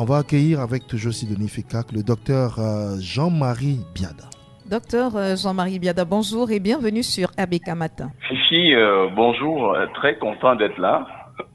On va accueillir avec toujours Sidonie Fekak le docteur Jean-Marie Biada. Docteur Jean-Marie Biada, bonjour et bienvenue sur ABK Matin. Fifi, bonjour, très content d'être là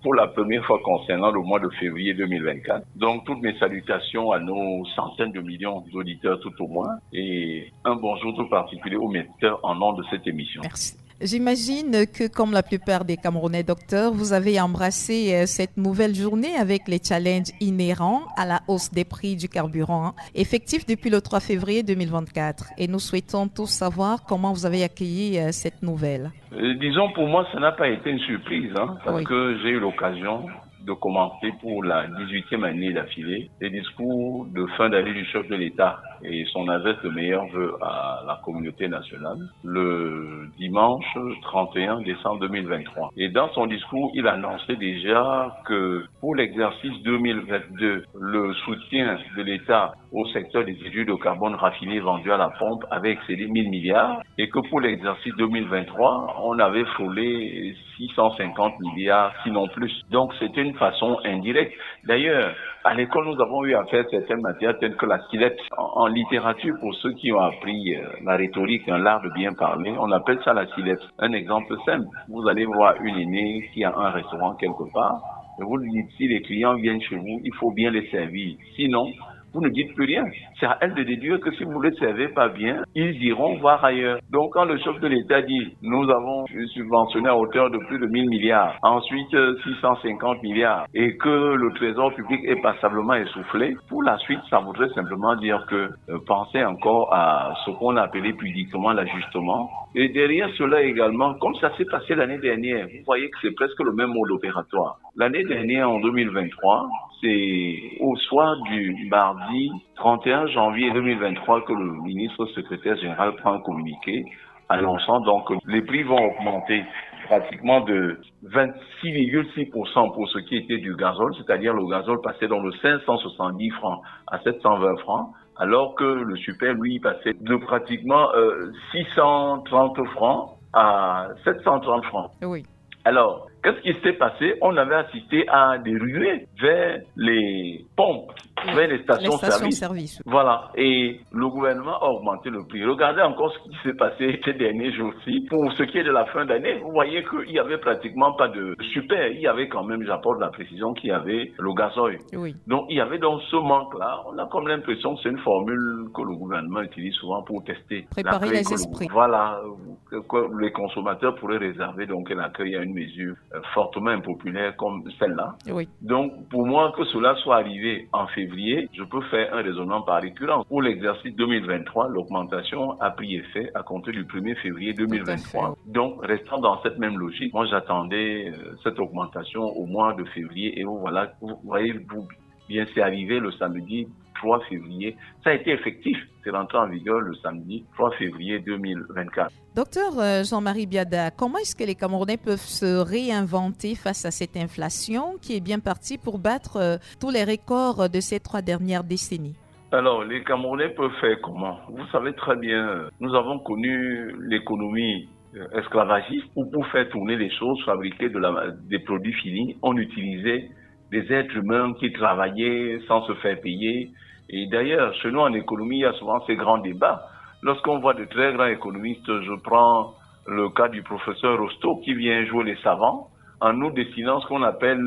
pour la première fois concernant le mois de février 2024. Donc, toutes mes salutations à nos centaines de millions d'auditeurs tout au moins et un bonjour tout particulier aux médecins en nom de cette émission. Merci. J'imagine que, comme la plupart des Camerounais, docteur, vous avez embrassé cette nouvelle journée avec les challenges inhérents à la hausse des prix du carburant, effectif depuis le 3 février 2024. Et nous souhaitons tous savoir comment vous avez accueilli cette nouvelle. Disons, pour moi, ça n'a pas été une surprise, parce que j'ai eu l'occasion de commencer pour la 18e année d'affilée les discours de fin d'année du chef de l'État et son adresse de meilleurs vœux à la communauté nationale le dimanche 31 décembre 2023. Et dans son discours, il annonçait déjà que pour l'exercice 2022, le soutien de l'État au secteur des études de carbone raffiné vendu à la pompe avait excédé 1000 milliards et que pour l'exercice 2023, on avait frôlé 650 milliards, sinon plus. Donc c'était une façon indirecte. D'ailleurs, à l'école, nous avons eu à faire certaines matières telles que la silette. En littérature, pour ceux qui ont appris la rhétorique, l'art de bien parler, on appelle ça la silette. Un exemple simple, vous allez voir une aînée qui a un restaurant quelque part, et vous lui dites, si les clients viennent chez vous, il faut bien les servir. Sinon, vous ne dites plus rien. C'est à elle de déduire que si vous ne les servez pas bien, ils iront voir ailleurs. Donc, quand le chef de l'État dit, nous avons subventionné à hauteur de plus de 1000 milliards, ensuite 650 milliards, et que le trésor public est passablement essoufflé, pour la suite, ça voudrait simplement dire que pensez encore à ce qu'on a appelé pudiquement l'ajustement. Et derrière cela également, comme ça s'est passé l'année dernière, vous voyez que c'est presque le même mode opératoire. L'année dernière, en 2023, c'est au soir du mardi 31 janvier 2023 que le ministre secrétaire général prend un communiqué annonçant donc que les prix vont augmenter pratiquement de 26,6% pour ce qui était du gazole, c'est-à-dire le gazole passait dans le 570 francs à 720 francs, alors que le super, lui, passait de pratiquement 630 francs à 730 francs. Oui. Alors, qu'est-ce qui s'est passé? On avait assisté à des ruées vers les pompes, vers les stations-service. Voilà. Et le gouvernement a augmenté le prix. Regardez encore ce qui s'est passé ces derniers jours-ci. Pour ce qui est de la fin d'année, vous voyez qu'il n'y avait pratiquement pas de super. Il y avait quand même, j'apporte la précision, qu'il y avait le gazoil. Oui. Donc, il y avait donc ce manque-là. On a comme l'impression que c'est une formule que le gouvernement utilise souvent pour tester. Préparer les esprits. Voilà. Que les consommateurs pourraient réserver donc un accueil à une mesure fortement impopulaire comme celle-là. Oui. Donc, pour moi, que cela soit arrivé en février, je peux faire un raisonnement par récurrence. Pour l'exercice 2023, l'augmentation a pris effet à compter du 1er février 2023. Donc, restant dans cette même logique, moi, j'attendais cette augmentation au mois de février et voilà, vous voyez, bien, c'est arrivé le samedi 3 février. Ça a été effectif. C'est rentré en vigueur le samedi 3 février 2024. Docteur Jean-Marie Biada, comment est-ce que les Camerounais peuvent se réinventer face à cette inflation qui est bien partie pour battre tous les records de ces 3 dernières décennies? Alors, les Camerounais peuvent faire comment? Vous savez très bien, nous avons connu l'économie esclavagiste où pour faire tourner les choses, fabriquer des produits finis, on utilisait des êtres humains qui travaillaient sans se faire payer. Et d'ailleurs, chez nous en économie, il y a souvent ces grands débats. Lorsqu'on voit de très grands économistes, je prends le cas du professeur Rostow qui vient jouer les savants en nous dessinant ce qu'on appelle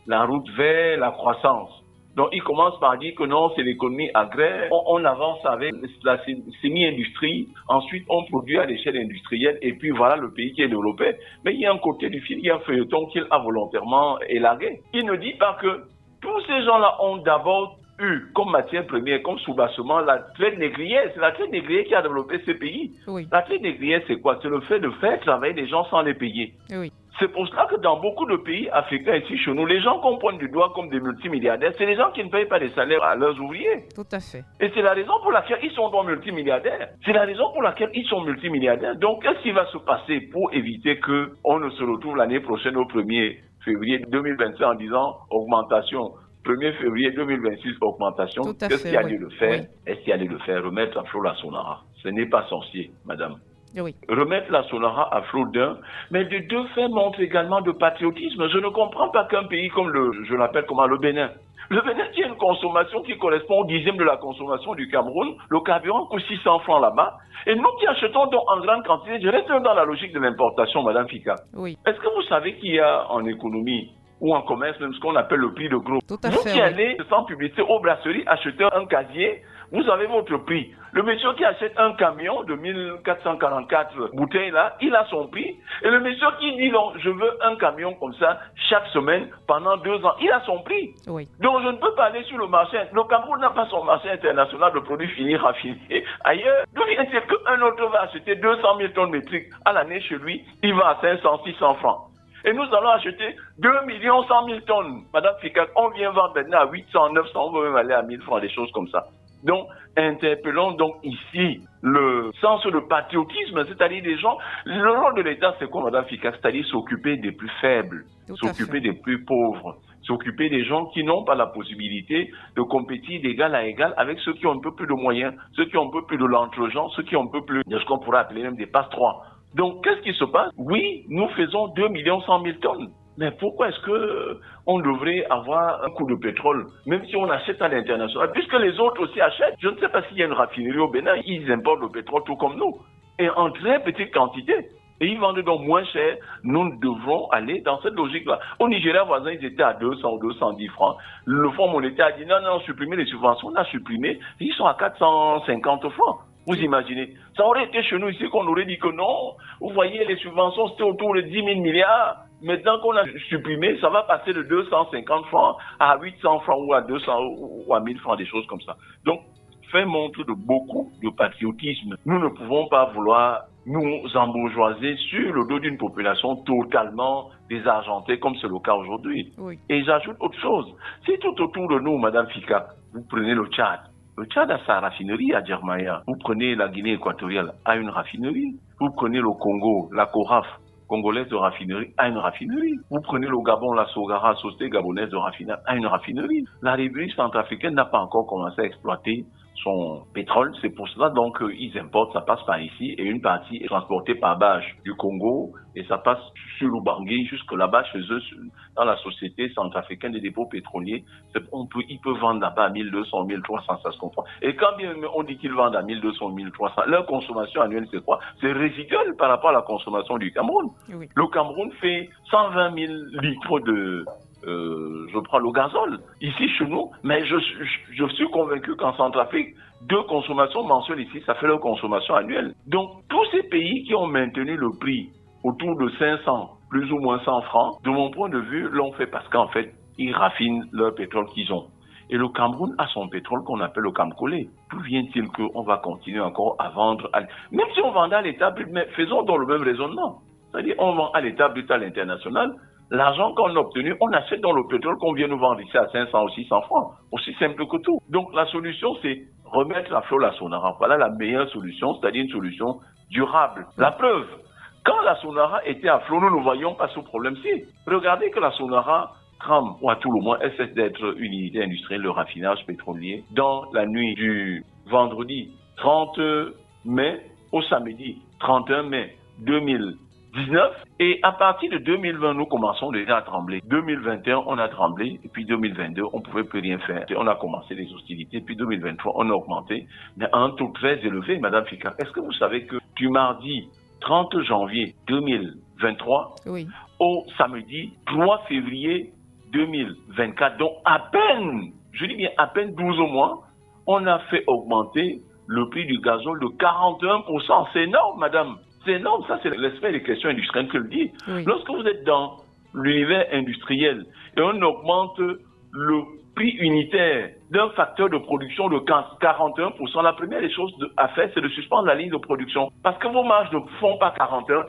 la route vers la croissance. Donc, il commence par dire que non, c'est l'économie agraire. On avance avec la semi-industrie. Ensuite, on produit à l'échelle industrielle. Et puis, voilà le pays qui est développé. Mais il y a un côté du film, il y a un feuilleton qu'il a volontairement élagué. Il ne dit pas que tous ces gens-là ont d'abord eu comme matière première, comme soubassement, la traite négrière. C'est la traite négrière qui a développé ces pays. Oui. La traite négrière, c'est quoi? C'est le fait de faire travailler des gens sans les payer. Oui. C'est pour cela que dans beaucoup de pays africains ici chez nous, les gens qu'on pointe du doigt comme des multimilliardaires, c'est les gens qui ne payent pas des salaires à leurs ouvriers. Tout à fait. Et c'est la raison pour laquelle ils sont donc multimilliardaires. C'est la raison pour laquelle ils sont multimilliardaires. Donc, qu'est-ce qui va se passer pour éviter qu'on ne se retrouve l'année prochaine au 1er février 2025 en disant augmentation 1er février 2026, augmentation. Qu'est-ce qu'il y a lieu de faire? Est-ce qu'il y a lieu de faire? Remettre à flot la sonara. Ce n'est pas sorcier, madame. Oui. Remettre la Sonara à flot d'un, mais de deux faits montre également de patriotisme. Je ne comprends pas qu'un pays comme je l'appelle comment, le Bénin. Le Bénin tient une consommation qui correspond au 10e de la consommation du Cameroun. Le carburant coûte 600 francs là-bas. Et nous qui achetons donc en grande quantité, je reste dans la logique de l'importation, Madame Fika. Oui. Est-ce que vous savez qu'il y a en économie ou en commerce même ce qu'on appelle le prix de gros? Tout à vous fait, qui allez sans publicité aux brasseries acheter un casier, vous avez votre prix. Le monsieur qui achète un camion de 1444 bouteilles là, il a son prix. Et le monsieur qui dit non, je veux un camion comme ça chaque semaine pendant 2 ans, il a son prix. Oui. Donc je ne peux pas aller sur le marché. Le Cameroun n'a pas son marché international de produits finis raffinés. Ailleurs, d'où vient-il qu'un autre va acheter 200 000 tonnes métriques à l'année chez lui, il va à 500, 600 francs. Et nous allons acheter 2 100 000 tonnes. Madame Fika, on vient vendre maintenant à 800, 900, on va même aller à 1000 francs, des choses comme ça. Donc, interpellons donc ici le sens de patriotisme, c'est-à-dire des gens. Le rôle de l'État, c'est quoi, Madame Fika? C'est-à-dire s'occuper des plus faibles, s'occuper des plus pauvres, s'occuper des gens qui n'ont pas la possibilité de compétir d'égal à égal avec ceux qui ont un peu plus de moyens, ceux qui ont un peu plus de l'entre-gens, ceux qui ont un peu plus de ce qu'on pourrait appeler même des passe-trois. Donc, qu'est-ce qui se passe? Oui, nous faisons 2 100 000 tonnes. Mais pourquoi est-ce que on devrait avoir un coût de pétrole, même si on achète à l'international, puisque les autres aussi achètent? Je ne sais pas s'il y a une raffinerie au Bénin, ils importent le pétrole tout comme nous, et en très petite quantité. Et ils vendent donc moins cher. Nous devrons aller dans cette logique-là. Au Nigeria voisin, ils étaient à 200 ou 210 francs. Le Fonds monétaire a dit non, supprimez les subventions. On a supprimé. Ils sont à 450 francs. Vous imaginez? Ça aurait été chez nous ici qu'on aurait dit que non. Vous voyez, les subventions, c'était autour de 10 000 milliards. Maintenant qu'on a supprimé, ça va passer de 250 francs à 800 francs ou à 200 ou à 1000 francs, des choses comme ça. Donc, fait montre de beaucoup de patriotisme. Nous ne pouvons pas vouloir nous embourgeoiser sur le dos d'une population totalement désargentée comme c'est le cas aujourd'hui. Oui. Et j'ajoute autre chose. Si tout autour de nous, Madame Fika, vous prenez le Tchad. Le Tchad a sa raffinerie à Djermaya. Vous prenez la Guinée équatoriale, a une raffinerie. Vous prenez le Congo, la CORAF, congolaise de raffinerie, a une raffinerie. Vous prenez le Gabon, la Sogara, société gabonaise de raffinerie, a une raffinerie. La République centrafricaine n'a pas encore commencé à exploiter son pétrole. C'est pour cela donc qu'ils importent, ça passe par ici et une partie est transportée par barge du Congo et ça passe sur l'Ubangui jusque là-bas chez eux dans la société centrafricaine des dépôts pétroliers. Ils peuvent vendre là-bas à 1200, 1300, ça se comprend. Et quand bien on dit qu'ils vendent à 1200, 1300, leur consommation annuelle c'est quoi? C'est résiduel par rapport à la consommation du Cameroun. Oui. Le Cameroun fait 120 000 litres de je prends le gazole ici chez nous, mais je suis convaincu qu'en Centrafrique, 2 consommations mensuelles ici, ça fait leur consommation annuelle. Donc, tous ces pays qui ont maintenu le prix autour de 500, plus ou moins 100 francs, de mon point de vue, l'ont fait parce qu'en fait, ils raffinent leur pétrole qu'ils ont. Et le Cameroun a son pétrole qu'on appelle le Camcolé. D'où vient-il qu'on va continuer encore à vendre même si on vendait à l'état brut, mais faisons dans le même raisonnement. C'est-à-dire, on vend à l'état brut à l'international. L'argent qu'on a obtenu, on achète dans le pétrole qu'on vient nous vendre ici à 500 ou 600 francs. Aussi simple que tout. Donc la solution, c'est remettre à flot la Sonara. Voilà la meilleure solution, c'est-à-dire une solution durable. La preuve, quand la Sonara était à flot, nous ne voyions pas ce problème-ci. Regardez que la Sonara crame, ou à tout le moins, elle cesse d'être une unité industrielle de raffinage pétrolier dans la nuit du vendredi 30 mai au samedi 31 mai 2019. Et à partir de 2020, nous commençons déjà à trembler. 2021, on a tremblé. Et puis 2022, on ne pouvait plus rien faire. Et on a commencé les hostilités. Puis 2023, on a augmenté. Mais à un taux très élevé, Madame Fika. Est-ce que vous savez que du mardi 30 janvier 2023 oui. au samedi 3 février 2024, donc à peine, je dis bien à peine 12 mois, on a fait augmenter le prix du gazole de 41%. C'est énorme, madame. C'est énorme, ça c'est l'aspect des questions industrielles que le dit. Oui. Lorsque vous êtes dans l'univers industriel et on augmente le prix unitaire d'un facteur de production de 41%, la première des choses à faire, c'est de suspendre la ligne de production. Parce que vos marges ne font pas 41%.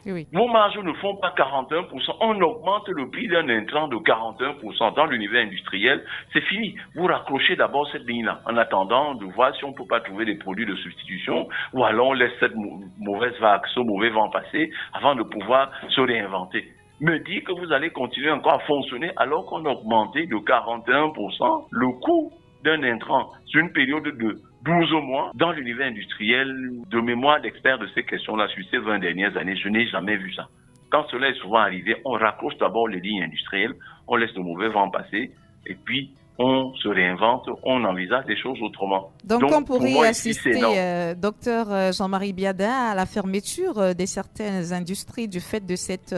Oui. Vos marges ne font pas 41%. On augmente le prix d'un intrant de 41% dans l'univers industriel. C'est fini. Vous raccrochez d'abord cette ligne-là en attendant de voir si on ne peut pas trouver des produits de substitution ou alors on laisse cette mauvaise vague, ce mauvais vent passer avant de pouvoir se réinventer. Me dit que vous allez continuer encore à fonctionner alors qu'on a augmenté de 41% le coût d'un intrant sur une période de 12 mois dans l'univers industriel. De mémoire d'expert de ces questions-là sur ces 20 dernières années, je n'ai jamais vu ça. Quand cela est souvent arrivé, on raccroche d'abord les lignes industrielles, on laisse le mauvais vent passer, et puis on se réinvente, on envisage des choses autrement. Donc on pourrait assister, docteur Jean-Marie Biada, à la fermeture de certaines industries du fait de cette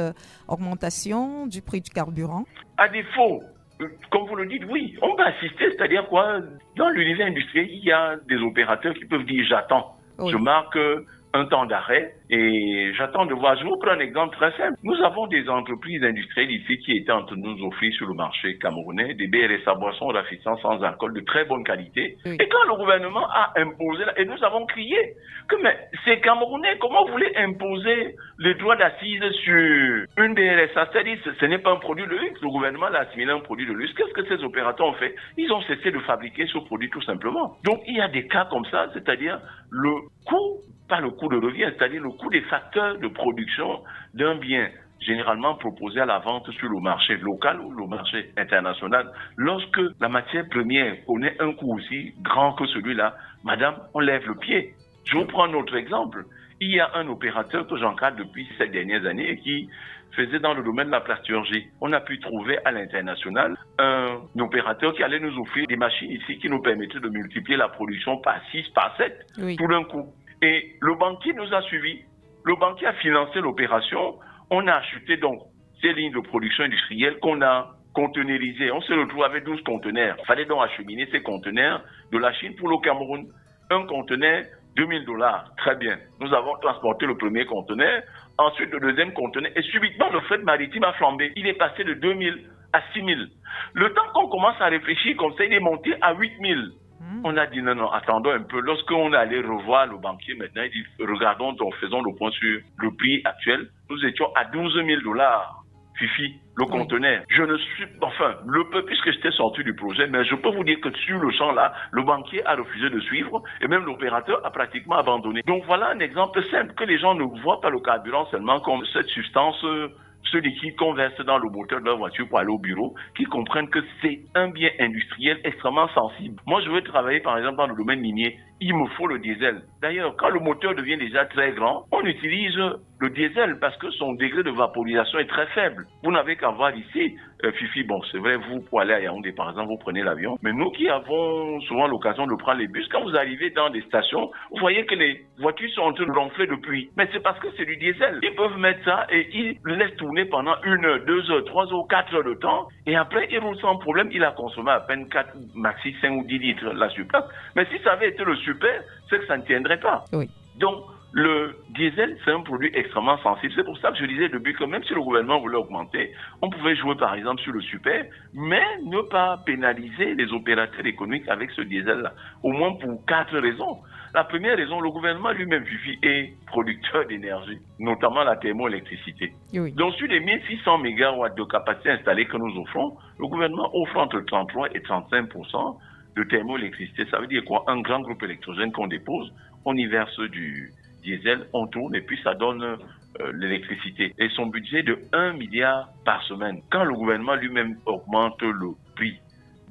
augmentation du prix du carburant? À défaut, comme vous le dites, oui, on peut assister, c'est-à-dire quoi? Dans l'univers industriel, il y a des opérateurs qui peuvent dire j'attends, je marque un temps d'arrêt et j'attends de voir. Je vous prends un exemple très simple. Nous avons des entreprises industrielles ici qui étaient en train de nous offrir sur le marché camerounais des BRSA boissons rafraîchissantes sans alcool de très bonne qualité. Oui. Et quand le gouvernement a imposé, et nous avons crié que mais ces Camerounais, comment vous voulez imposer le droit d'assise sur une BRSA? C'est-à-dire ce n'est pas un produit de luxe. Le gouvernement l'a assimilé à un produit de luxe. Qu'est-ce que ces opérateurs ont fait? Ils ont cessé de fabriquer ce produit tout simplement. Donc il y a des cas comme ça, c'est-à-dire le coût, pas le coût de revient, c'est-à-dire le coût des facteurs de production d'un bien généralement proposé à la vente sur le marché local ou le marché international. Lorsque la matière première connaît un coût aussi grand que celui-là, madame, on lève le pied. Je vous prends un autre exemple. Il y a un opérateur que j'encadre depuis ces dernières années et qui faisait dans le domaine de la plasturgie. On a pu trouver à l'international un opérateur qui allait nous offrir des machines ici qui nous permettaient de multiplier la production par 6, par 7, tout d'un coup. Et le banquier nous a suivis. Le banquier a financé l'opération. On a acheté donc ces lignes de production industrielle qu'on a conteneurisées. On se retrouve avec 12 conteneurs. Il fallait donc acheminer ces conteneurs de la Chine pour le Cameroun. Un conteneur, $2,000. Très bien. Nous avons transporté le premier conteneur, ensuite le deuxième conteneur, et subitement le fret maritime a flambé. Il est passé de 2,000 à 6,000. Le temps qu'on commence à réfléchir comme ça, il est monté à 8,000. On a dit non, attendons un peu. Lorsqu'on est allé revoir le banquier maintenant, il dit regardons, donc faisons le point sur le prix actuel. Nous étions à $12,000. Fifi, le conteneur. Je ne suis, enfin, puisque j'étais sorti du projet, mais je peux vous dire que sur le champ là, le banquier a refusé de suivre et même l'opérateur a pratiquement abandonné. Donc voilà un exemple simple que les gens ne voient pas le carburant seulement comme cette substance, ce liquide qu'on verse dans le moteur de leur voiture pour aller au bureau, qui comprennent que c'est un bien industriel extrêmement sensible. Moi, je veux travailler par exemple dans le domaine minier. Il me faut le diesel. D'ailleurs, quand le moteur devient déjà très grand, on utilise le diesel parce que son degré de vaporisation est très faible. Vous n'avez qu'à voir ici, Fifi, bon, c'est vrai, vous, pour aller à Yaoundé, par exemple, vous prenez l'avion. Mais nous qui avons souvent l'occasion de prendre les bus, quand vous arrivez dans des stations, vous voyez que les voitures sont en train de ronfler de pluie. Mais c'est parce que c'est du diesel. Ils peuvent mettre ça et ils le laissent tourner pendant 1 heure, 2 heures, 3 heures, 4 heures de temps. Et après, il roule sans problème. Il a consommé à peine 4, maxi 5 ou 10 litres la super. Mais si ça avait été le super, c'est que ça ne tiendrait pas. Oui. Donc, le diesel, c'est un produit extrêmement sensible. C'est pour ça que je disais depuis que même si le gouvernement voulait augmenter, on pouvait jouer par exemple sur le super, mais ne pas pénaliser les opérateurs économiques avec ce diesel-là. Au moins pour 4 raisons. La première raison, le gouvernement lui-même, Fifi, est producteur d'énergie, notamment la thermoélectricité. Oui. Donc sur les 1600 mégawatts de capacité installée que nous offrons, le gouvernement offre entre 33 et 35% de thermoélectricité. Ça veut dire quoi? Un grand groupe électrogène qu'on dépose, on y verse du diesel, on tourne et puis ça donne l'électricité. Et son budget est de 1 milliard par semaine. Quand le gouvernement lui-même augmente le prix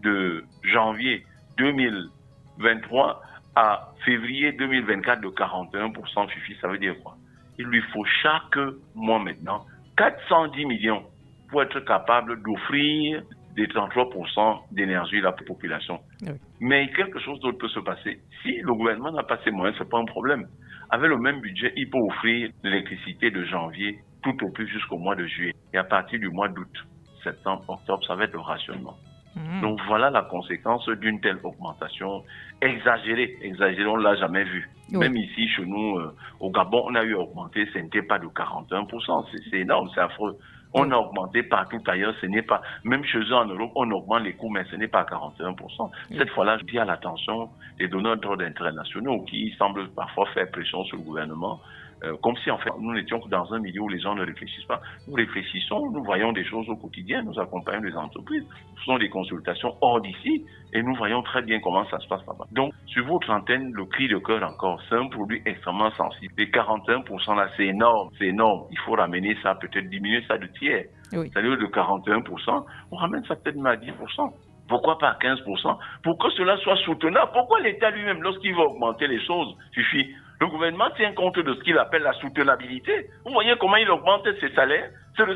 de janvier 2023 à février 2024 de 41%, Fifi, ça veut dire quoi? Il lui faut chaque mois maintenant 410 millions pour être capable d'offrir des 33% d'énergie à la population. Oui. Mais quelque chose d'autre peut se passer. Si le gouvernement n'a pas ces moyens, c'est pas un problème. Avec le même budget, il peut offrir l'électricité de janvier tout au plus jusqu'au mois de juillet. Et à partir du mois d'août, septembre, octobre, ça va être le rationnement. Donc voilà la conséquence d'une telle augmentation exagérée. Exagérée, on ne l'a jamais vu. Oui. Même ici, chez nous, au Gabon, on a eu augmenté, ce n'était pas de 41%. C'est énorme, c'est affreux. On a augmenté partout ailleurs, ce n'est pas, même chez eux en Europe, on augmente les coûts, mais ce n'est pas 41%. Cette fois-là, je dis à l'attention des donneurs d'ordre internationaux qui semblent parfois faire pression sur le gouvernement, comme si en fait nous n'étions que dans un milieu où les gens ne réfléchissent pas. Nous réfléchissons, nous voyons des choses au quotidien, nous accompagnons les entreprises, ce sont des consultations hors d'ici et nous voyons très bien comment ça se passe là-bas. Donc, sur votre antenne, le cri de cœur encore, c'est un produit extrêmement sensible. Les 41% là, c'est énorme, c'est énorme. Il faut ramener ça, peut-être diminuer ça de tiers. Oui. C'est-à-dire de 41%, on ramène ça peut-être même à 10%. Pourquoi pas à 15%? Pour que cela soit soutenable. Pourquoi l'État lui-même, lorsqu'il va augmenter les choses, suffit? Le gouvernement tient compte de ce qu'il appelle la soutenabilité. Vous voyez comment il augmente ses salaires? C'est de 5%.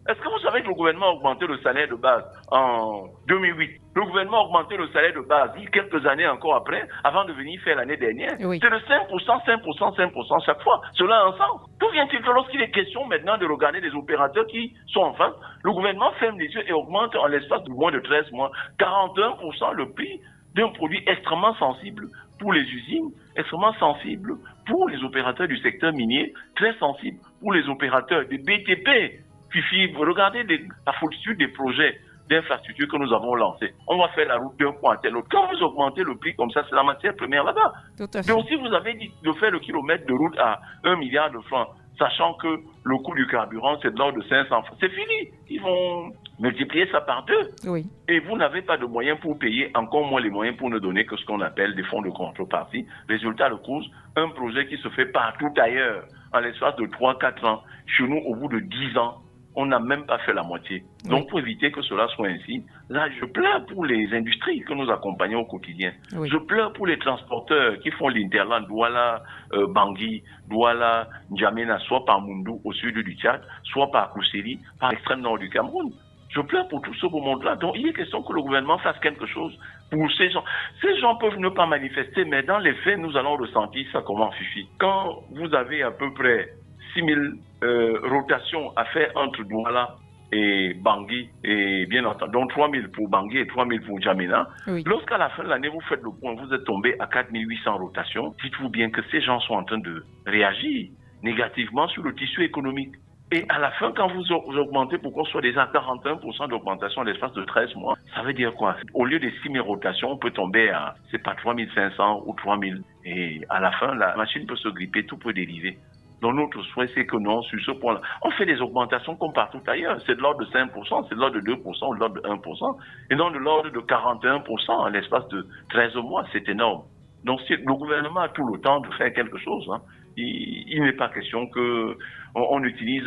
Est-ce que vous savez que le gouvernement a augmenté le salaire de base en 2008? Le gouvernement a augmenté le salaire de base quelques années encore après, avant de venir faire l'année dernière. Oui. C'est de 5%, 5%, 5% chaque fois. Cela a un sens. D'où vient-il que lorsqu'il est question maintenant de regarder les opérateurs qui sont en face, le gouvernement ferme les yeux et augmente en l'espace de moins de 13 mois 41% le prix d'un produit extrêmement sensible pour les usines, extrêmement sensible pour les opérateurs du secteur minier, très sensible pour les opérateurs des BTP. Fifi, regardez la foultitude des projets d'infrastructures que nous avons lancés. On va faire la route d'un point à tel autre. Quand vous augmentez le prix comme ça, c'est la matière première là-bas. Donc si vous avez dit de faire le kilomètre de route à 1 milliard de francs, sachant que le coût du carburant, c'est de l'ordre de 500 francs, c'est fini. Ils vont multiplier ça par 2. Oui. Et vous n'avez pas de moyens pour payer, encore moins les moyens pour ne donner que ce qu'on appelle des fonds de contrepartie. Résultat de course, un projet qui se fait partout ailleurs, en l'espace de 3-4 ans. Chez nous, au bout de 10 ans, on n'a même pas fait la moitié. Oui. Donc, pour éviter que cela soit ainsi, là, je pleure pour les industries que nous accompagnons au quotidien. Oui. Je pleure pour les transporteurs qui font l'Interland, Douala, Bangui, Douala, N'Djamena, soit par Moundou, au sud du Tchad, soit par Kousseri, par l'extrême nord du Cameroun. Je pleure pour tout ce beau monde-là. Donc, il est question que le gouvernement fasse quelque chose pour ces gens. Ces gens peuvent ne pas manifester, mais dans les faits, nous allons ressentir ça comment, Fifi. Quand vous avez à peu près 6 000 rotations à faire entre Douala et Bangui, et bien entendu, donc 3 000 pour Bangui et 3 000 pour N'Djamena. Oui. Lorsqu'à la fin de l'année, vous faites le point, vous êtes tombé à 4 800 rotations, dites-vous bien que ces gens sont en train de réagir négativement sur le tissu économique. Et à la fin, quand vous augmentez pour qu'on soit déjà à 41% d'augmentation en l'espace de 13 mois, ça veut dire quoi? Au lieu de 6 000 rotations, on peut tomber à, c'est pas 3 500 ou 3 000. Et à la fin, la machine peut se gripper, tout peut dériver. Donc notre souhait, c'est que non, sur ce point-là, on fait des augmentations comme partout ailleurs. C'est de l'ordre de 5%, c'est de l'ordre de 2%, de l'ordre de 1%, et non de l'ordre de 41% en l'espace de 13 mois. C'est énorme. Donc le gouvernement a tout le temps de faire quelque chose. Hein. Il n'est pas question que on utilise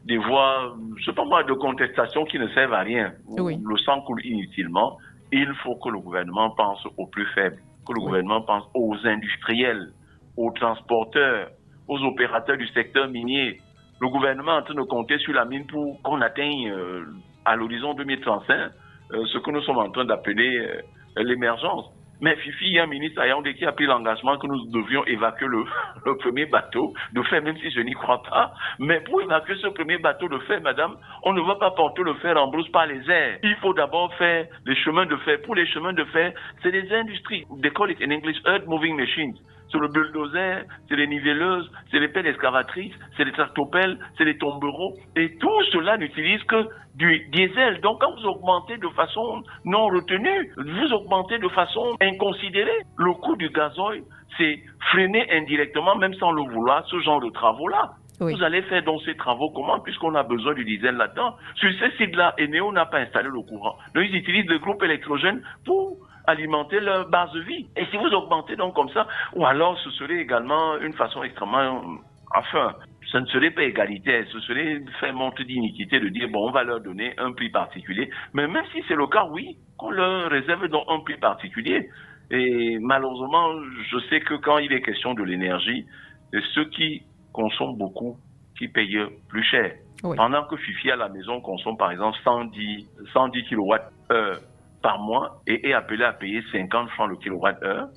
des voies, je sais pas moi, de contestation qui ne servent à rien. Oui. Le sang coule inutilement. Il faut que le gouvernement pense aux plus faibles, que le gouvernement pense aux industriels, aux transporteurs, aux opérateurs du secteur minier. Le gouvernement est en train de compter sur la mine pour qu'on atteigne à l'horizon 2035 ce que nous sommes en train d'appeler l'émergence. Mais Fifi, il y a un ministre à Yaoundé qui a pris l'engagement que nous devions évacuer le premier bateau de fer, même si je n'y crois pas. Mais pour évacuer ce premier bateau de fer, madame, on ne va pas porter le fer en brousse par les airs. Il faut d'abord faire les chemins de fer. Pour les chemins de fer, c'est des industries. They call it in English earth moving machines. C'est le bulldozer, c'est les nivelleuses, c'est les pelles excavatrices, c'est les tractopelles, c'est les tombereaux. Et tout cela n'utilise que du diesel. Donc quand vous augmentez de façon non retenue, vous augmentez de façon inconsidérée. Le coût du gazoil, c'est freiner indirectement, même sans le vouloir, ce genre de travaux-là. Oui. Vous allez faire donc ces travaux comment, puisqu'on a besoin du diesel là-dedans. Sur ces sites-là, Eneo n'a pas installé le courant. Donc ils utilisent le groupe électrogène pour alimenter leur base de vie. Et si vous augmentez donc comme ça, ou alors ce serait également une façon extrêmement, enfin, ce ne serait pas égalitaire, ce serait faire montre d'iniquité de dire, bon, on va leur donner un prix particulier. Mais même si c'est le cas, oui, qu'on leur réserve donc un prix particulier. Et malheureusement, je sais que quand il est question de l'énergie, ceux qui consomment beaucoup, qui payent plus cher. Oui. Pendant que Fifi à la maison consomme par exemple 110 kWh par mois et est appelé à payer 50 francs le kilowattheure,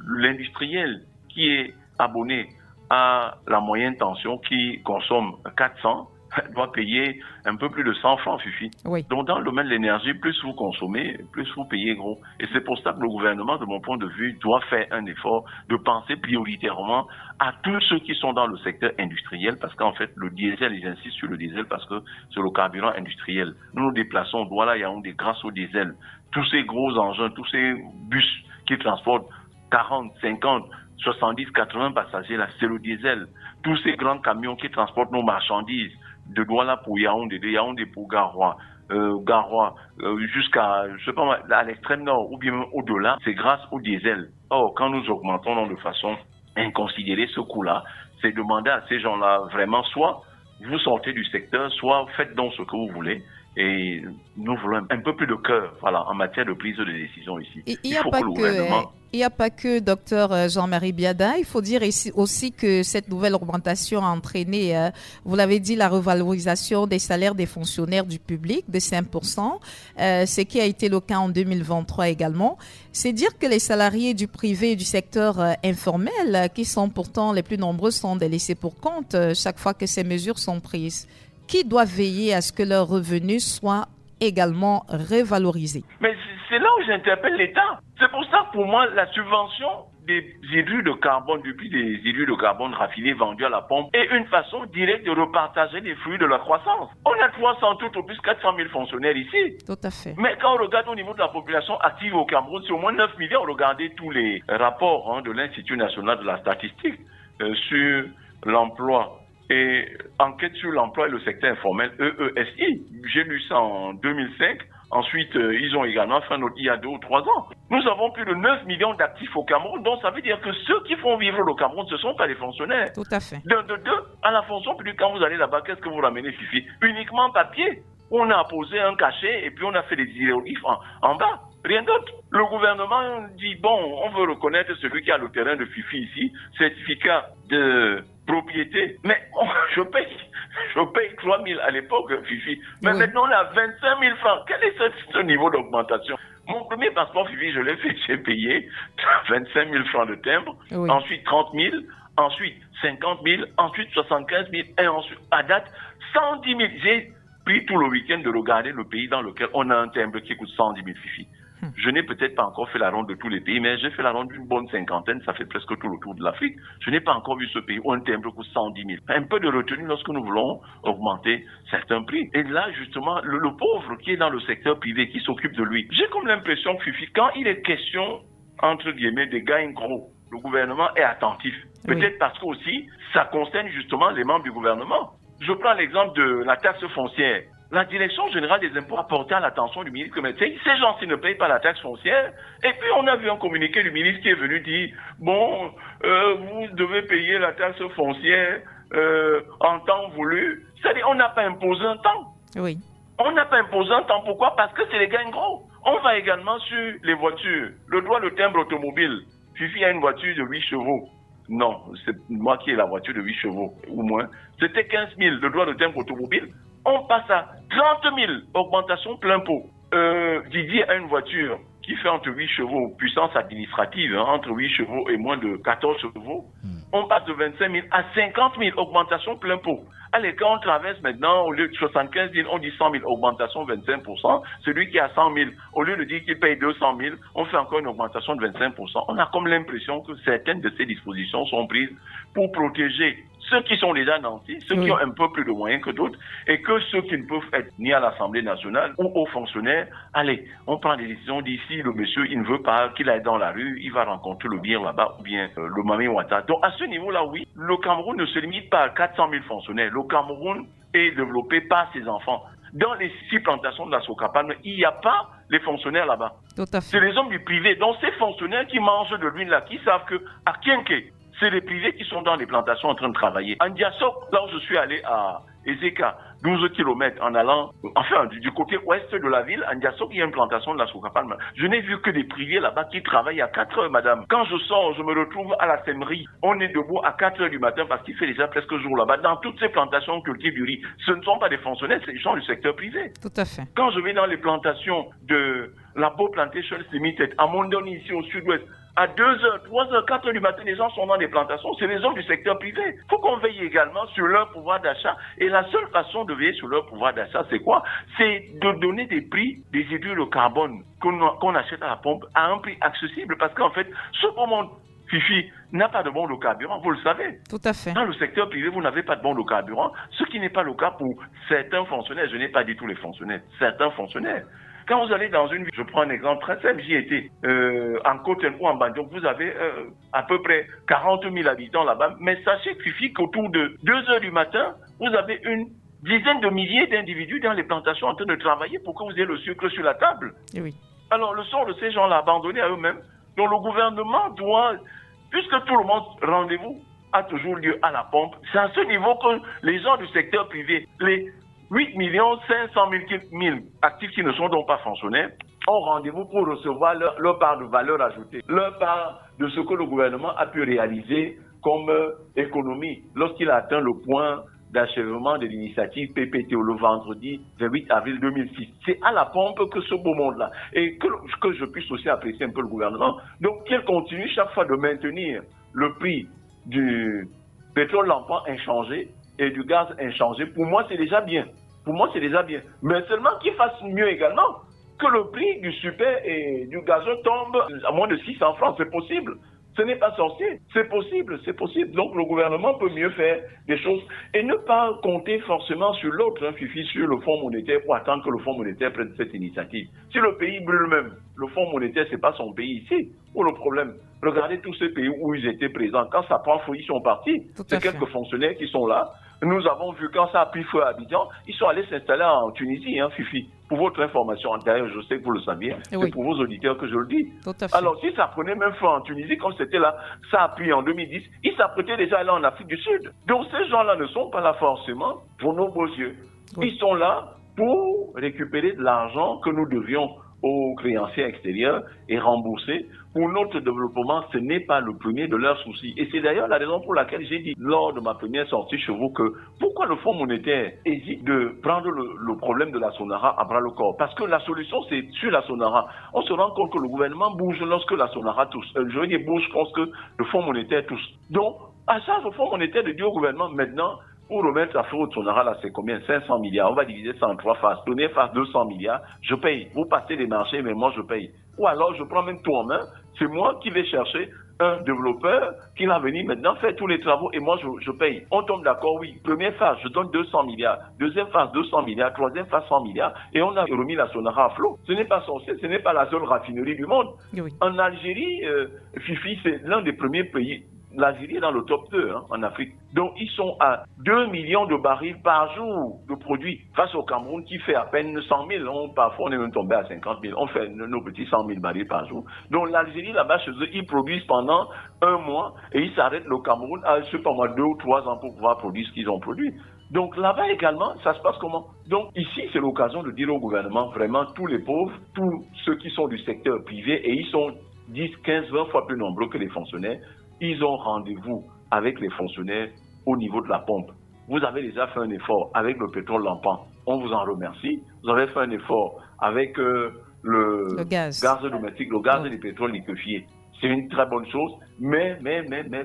l'industriel qui est abonné à la moyenne tension qui consomme 400 doit payer un peu plus de 100 francs, Fifi. Oui. Donc dans le domaine de l'énergie, plus vous consommez, plus vous payez gros. Et c'est pour ça que le gouvernement, de mon point de vue, doit faire un effort de penser prioritairement à tous ceux qui sont dans le secteur industriel, parce qu'en fait, le diesel, ils insistent sur le diesel parce que c'est le carburant industriel. Nous nous déplaçons, Douala, Yaoundé, grâce au diesel. Tous ces gros engins, tous ces bus qui transportent 40, 50, 70, 80 passagers, là, c'est le diesel. Tous ces grands camions qui transportent nos marchandises, de Douala pour Yaoundé, de Yaoundé pour Garoua, jusqu'à, je sais pas, à l'extrême nord ou bien même au-delà, c'est grâce au diesel. Or, quand nous augmentons de façon inconsidérée ce coût-là, c'est demander à ces gens-là vraiment, soit vous sortez du secteur, soit faites donc ce que vous voulez, Et nous voulons un peu plus de cœur, en matière de prise de décision ici. Il n'y a pas que docteur Jean-Marie Biada. Il faut dire ici aussi que cette nouvelle augmentation a entraîné, vous l'avez dit, la revalorisation des salaires des fonctionnaires du public de 5%, ce qui a été le cas en 2023 également. C'est dire que les salariés du privé et du secteur informel, qui sont pourtant les plus nombreux, sont délaissés pour compte chaque fois que ces mesures sont prises. Qui doit veiller à ce que leurs revenus soient également revalorisés? Mais c'est là où j'interpelle l'État. C'est pour ça que pour moi, la subvention des hydrures de carbone, depuis des hydrures de carbone raffinés vendus à la pompe, est une façon directe de repartager les fruits de la croissance. On a 300 tout au plus 400 000 fonctionnaires ici. Tout à fait. Mais quand on regarde au niveau de la population active au Cameroun, c'est au moins 9 millions. Regardez tous les rapports de l'Institut national de la statistique sur l'emploi. Et enquête sur l'emploi et le secteur informel, EESI. J'ai lu ça en 2005. Ensuite, ils ont également fait un autre il y a 2 ou 3 ans. Nous avons plus de 9 millions d'actifs au Cameroun. Donc, ça veut dire que ceux qui font vivre le Cameroun, ce ne sont pas les fonctionnaires. Tout à fait. De deux, à la fonction publique, quand vous allez là-bas, qu'est-ce que vous ramenez, Fifi? Uniquement papier. On a posé un cachet et puis on a fait des hiéroglyphes en bas. Rien d'autre. Le gouvernement dit, bon, on veut reconnaître celui qui a le terrain de Fifi ici, certificat de propriété. Mais je paye 3 000 à l'époque, Fifi. Mais maintenant, on a 25 000 francs. Quel est ce niveau d'augmentation? Mon premier passeport, Fifi, je l'ai fait, j'ai payé 25 000 francs de timbre, ensuite 30 000, ensuite 50 000, ensuite 75 000, et ensuite, à date, 110 000. J'ai pris tout le week-end de regarder le pays dans lequel on a un timbre qui coûte 110 000, Fifi. Je n'ai peut-être pas encore fait la ronde de tous les pays, mais j'ai fait la ronde d'une bonne cinquantaine, ça fait presque tout le tour de l'Afrique. Je n'ai pas encore vu ce pays où un timbre coûte 110 000. Un peu de retenue lorsque nous voulons augmenter certains prix. Et là, justement, le pauvre qui est dans le secteur privé, qui s'occupe de lui, j'ai comme l'impression que Fifi, quand il est question, entre guillemets, des gains gros, le gouvernement est attentif. Peut-être parce que aussi, ça concerne justement les membres du gouvernement. Je prends l'exemple de la taxe foncière. La direction générale des impôts a porté à l'attention du ministre que ces gens-ci ne payent pas la taxe foncière. Et puis on a vu un communiqué du ministre qui est venu dire, bon, vous devez payer la taxe foncière en temps voulu. C'est-à-dire on n'a pas imposé un temps. Oui. On n'a pas imposé un temps. Pourquoi? Parce que c'est les gains gros. On va également sur les voitures. Le droit de timbre automobile. Fifi a une voiture de 8 chevaux. Non, c'est moi qui ai la voiture de 8 chevaux, ou moins. C'était 15 000, le droit de timbre automobile. On passe à 30 000, augmentation plein pot. Didier a une voiture qui fait entre 8 chevaux, puissance administrative, entre 8 chevaux et moins de 14 chevaux. On passe de 25 000 à 50 000, augmentation plein pot. Allez, quand on traverse maintenant, au lieu de 75 000, on dit 100 000, augmentation 25%. Celui qui a 100 000, au lieu de dire qu'il paye 200 000, on fait encore une augmentation de 25%. On a comme l'impression que certaines de ces dispositions sont prises pour protéger ceux qui sont déjà nantis, ceux qui ont un peu plus de moyens que d'autres, et que ceux qui ne peuvent être ni à l'Assemblée nationale ou aux fonctionnaires, allez, on prend des décisions d'ici, le monsieur, il ne veut pas qu'il aille dans la rue, il va rencontrer le bir là-bas, ou bien le Mami Ouattara. Donc à ce niveau-là, oui, le Cameroun ne se limite pas à 400 000 fonctionnaires. Le Cameroun est développé par ses enfants. Dans les 6 plantations de la Socapalme, il n'y a pas les fonctionnaires là-bas. C'est les hommes du privé. Donc ces fonctionnaires qui mangent de l'huile là, qui savent que à Kienke, c'est les privés qui sont dans les plantations en train de travailler. En Diassok, là où je suis allé à Ezeka, 12 km en allant, enfin, du côté ouest de la ville, en Diassok, il y a une plantation de la Socapalme. Je n'ai vu que des privés là-bas qui travaillent à 4 heures, madame. Quand je sors, je me retrouve à la sèmerie. On est debout à 4 heures du matin parce qu'il fait déjà presque jour là-bas. Dans toutes ces plantations, on cultive du riz. Ce ne sont pas des fonctionnaires, c'est des gens du secteur privé. Tout à fait. Quand je vais dans les plantations de la Beau Plantation Limited, à Mondoni, ici au sud-ouest, à 2h, 3h, 4h du matin, les gens sont dans des plantations. C'est les hommes du secteur privé. Il faut qu'on veille également sur leur pouvoir d'achat. Et la seule façon de veiller sur leur pouvoir d'achat, c'est quoi? C'est de donner des prix des hydrures de carbone qu'on achète à la pompe à un prix accessible. Parce qu'en fait, ce beau monde, Fifi, n'a pas de bon de carburant, vous le savez. Tout à fait. Dans le secteur privé, vous n'avez pas de bon de carburant, ce qui n'est pas le cas pour certains fonctionnaires. Je n'ai pas dit tous les fonctionnaires, certains fonctionnaires. Quand vous allez dans une ville, je prends un exemple très simple, j'y étais, en Côte ou en Bandung, vous avez à peu près 40 000 habitants là-bas, mais sachez Fifi qu'autour de 2 heures du matin, vous avez une dizaine de milliers d'individus dans les plantations en train de travailler pour que vous ayez le sucre sur la table. Et oui. Alors le sort de ces gens-là abandonnés à eux-mêmes, donc le gouvernement doit, puisque tout le monde, rendez-vous a toujours lieu à la pompe, c'est à ce niveau que les gens du secteur privé, les 8 500 000 actifs qui ne sont donc pas fonctionnaires ont rendez-vous pour recevoir leur part de valeur ajoutée, leur part de ce que le gouvernement a pu réaliser comme économie lorsqu'il a atteint le point d'achèvement de l'initiative PPTO le vendredi 28 avril 2006. C'est à la pompe que ce beau monde-là, et que je puisse aussi apprécier un peu le gouvernement, donc qu'il continue chaque fois de maintenir le prix du pétrole lampant inchangé et du gaz inchangé. Pour moi, c'est déjà bien. Mais seulement qu'il fasse mieux également, que le prix du super et du gazole tombe à moins de 600 francs. C'est possible. Ce n'est pas sorcier. C'est possible. Donc le gouvernement peut mieux faire des choses et ne pas compter forcément sur l'autre, Fifi, sur le Fonds monétaire pour attendre que le Fonds monétaire prenne cette initiative. Si le pays brûle même, le Fonds monétaire, c'est pas son pays ici. Où le problème? Regardez tous ces pays où ils étaient présents. Quand ça prend feu, ils sont partis. C'est quelques fonctionnaires qui sont là. Nous avons vu quand ça a pris feu à Abidjan, ils sont allés s'installer en Tunisie, Fifi. Pour votre information antérieure, je sais que vous le saviez, c'est pour vos auditeurs que je le dis. Alors, si ça prenait même feu en Tunisie, comme c'était là, ça a pris en 2010, ils s'apprêtaient déjà à aller en Afrique du Sud. Donc, ces gens-là ne sont pas là forcément pour nos beaux yeux. Oui. Ils sont là pour récupérer de l'argent que nous devions aux créanciers extérieurs et rembourser. Pour notre développement, ce n'est pas le premier de leurs soucis. Et c'est d'ailleurs la raison pour laquelle j'ai dit lors de ma première sortie chez vous que pourquoi le Fonds monétaire hésite de prendre le problème de la Sonara à bras le corps. Parce que la solution, c'est sur la Sonara. On se rend compte que le gouvernement bouge lorsque la Sonara touche. Je veux dire bouge lorsque le Fonds monétaire touche. Donc, à charge au Fonds monétaire de dire au gouvernement maintenant, pour remettre la fraude Sonara, là, c'est combien? 500 milliards. On va diviser ça en 3 phases. Première phase, 200 milliards. Je paye. Vous passez les marchés, mais moi, je paye. Ou alors, je prends même tout en main. C'est moi qui vais chercher un développeur qui va venir maintenant faire tous les travaux et moi, je paye. On tombe d'accord, oui. Première phase, je donne 200 milliards. Deuxième phase, 200 milliards. Troisième phase, 100 milliards. Et on a remis la Sonara à flot. Ce n'est pas censé, ce n'est pas la seule raffinerie du monde. Oui. En Algérie, Fifi, c'est l'un des premiers pays. L'Algérie est dans le top 2 en Afrique. Donc, ils sont à 2 millions de barils par jour de produits face au Cameroun qui fait à peine 100 000. Parfois, on est même tombé à 50 000. On fait nos petits 100 000 barils par jour. Donc, l'Algérie, là-bas, chez eux, ils produisent pendant un mois et ils s'arrêtent le Cameroun à, je sais pas moi, 2 ou 3 ans pour pouvoir produire ce qu'ils ont produit. Donc, là-bas également, ça se passe comment? Donc, ici, c'est l'occasion de dire au gouvernement, vraiment, tous les pauvres, tous ceux qui sont du secteur privé, et ils sont 10, 15, 20 fois plus nombreux que les fonctionnaires, ils ont rendez-vous avec les fonctionnaires au niveau de la pompe. Vous avez déjà fait un effort avec le pétrole lampant. On vous en remercie. Vous avez fait un effort avec le gaz domestique, le gaz et le pétrole liquéfié. C'est une très bonne chose. Mais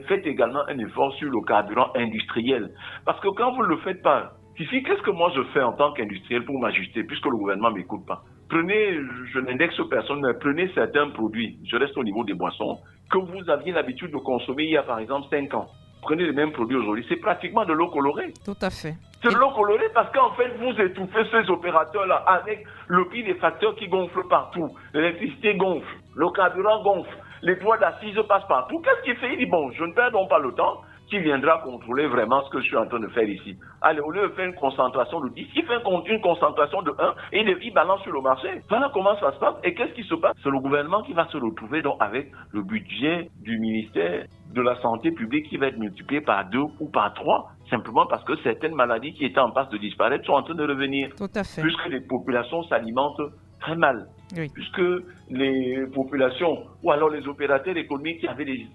faites également un effort sur le carburant industriel. Parce que quand vous ne le faites pas, Fifi, qu'est-ce que moi je fais en tant qu'industriel pour m'ajuster puisque le gouvernement ne m'écoute pas? Prenez, je n'indexe personne, mais prenez certains produits, je reste au niveau des boissons, que vous aviez l'habitude de consommer il y a par exemple 5 ans. Prenez les mêmes produits aujourd'hui, c'est pratiquement de l'eau colorée. Tout à fait. C'est de l'eau colorée parce qu'en fait, vous étouffez ces opérateurs-là avec le prix des facteurs qui gonflent partout. L'électricité gonfle, le carburant gonfle, les droits d'assises passent partout. Qu'est-ce qu'il fait? Il dit, bon, je ne perds donc pas le temps. Qui viendra contrôler vraiment ce que je suis en train de faire ici. Allez, au lieu de faire une concentration de 10, il fait une concentration de 1 et il balance sur le marché. Voilà comment ça se passe. Et qu'est-ce qui se passe? C'est le gouvernement qui va se retrouver donc avec le budget du ministère de la Santé publique qui va être multiplié par 2 ou par 3, simplement parce que certaines maladies qui étaient en passe de disparaître sont en train de revenir. Tout à fait. Puisque les populations s'alimentent très mal. Oui. Puisque les populations ou alors les opérateurs économiques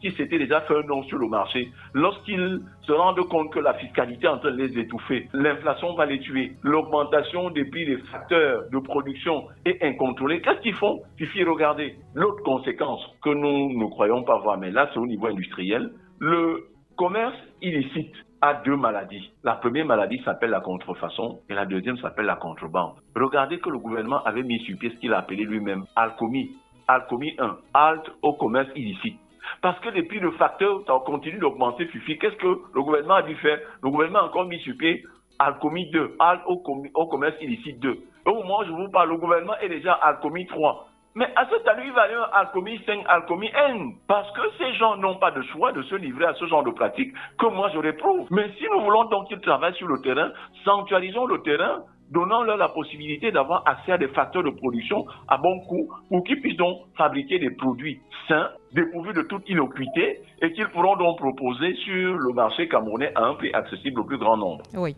qui s'étaient déjà fait un nom sur le marché, lorsqu'ils se rendent compte que la fiscalité est en train de les étouffer, l'inflation va les tuer, l'augmentation des prix des facteurs de production est incontrôlée, qu'est-ce qu'ils font? Il faut regarder l'autre conséquence que nous ne croyons pas voir, mais là c'est au niveau industriel, le commerce illicite a 2 maladies. La première maladie s'appelle la contrefaçon et la deuxième s'appelle la contrebande. Regardez que le gouvernement avait mis sur pied ce qu'il a appelé lui-même Alcomi 1, halte au commerce illicite. Parce que les prix de facteurs continuent d'augmenter, Fifi. Qu'est-ce que le gouvernement a dû faire? Le gouvernement a encore mis sur pied Alcomi 2, halte au commerce illicite 2. Au moment où je vous parle, le gouvernement est déjà Alcomi 3. Mais à cet allure, il va aller un Alcomi 5, Alcomi N. Parce que ces gens n'ont pas de choix de se livrer à ce genre de pratiques que moi je réprouve. Mais si nous voulons donc qu'ils travaillent sur le terrain, sanctuarisons le terrain, donnons-leur la possibilité d'avoir accès à des facteurs de production à bon coût pour qu'ils puissent donc fabriquer des produits sains, dépourvus de toute innocuité et qu'ils pourront donc proposer sur le marché camerounais à un prix accessible au plus grand nombre. Oui.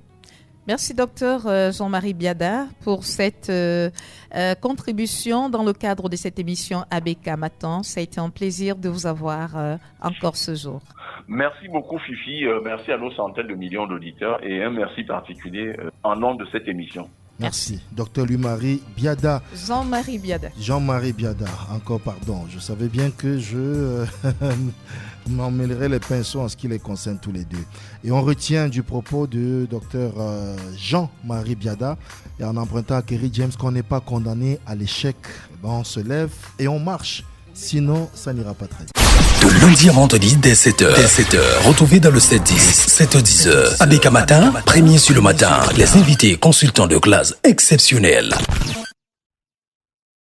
Merci, docteur Jean-Marie Biada, pour cette contribution dans le cadre de cette émission ABK Matin. Ça a été un plaisir de vous avoir encore ce jour. Merci beaucoup, Fifi. Merci à nos centaines de millions d'auditeurs et un merci particulier en nom de cette émission. Merci. Docteur Louis-Marie Biada. Jean-Marie Biada. Jean-Marie Biada. Encore pardon. Je savais bien que je m'emmêlerai les pinceaux en ce qui les concerne tous les deux. Et on retient du propos de docteur Jean-Marie Biada et en empruntant à Kerry James qu'on n'est pas condamné à l'échec. On se lève et on marche. Sinon, ça n'ira pas très bien. De lundi à vendredi dès 7h. Retrouvez dans le 7-10, 7h-10h. ABK Matin, premier sur le matin. Les invités consultants de classe exceptionnels.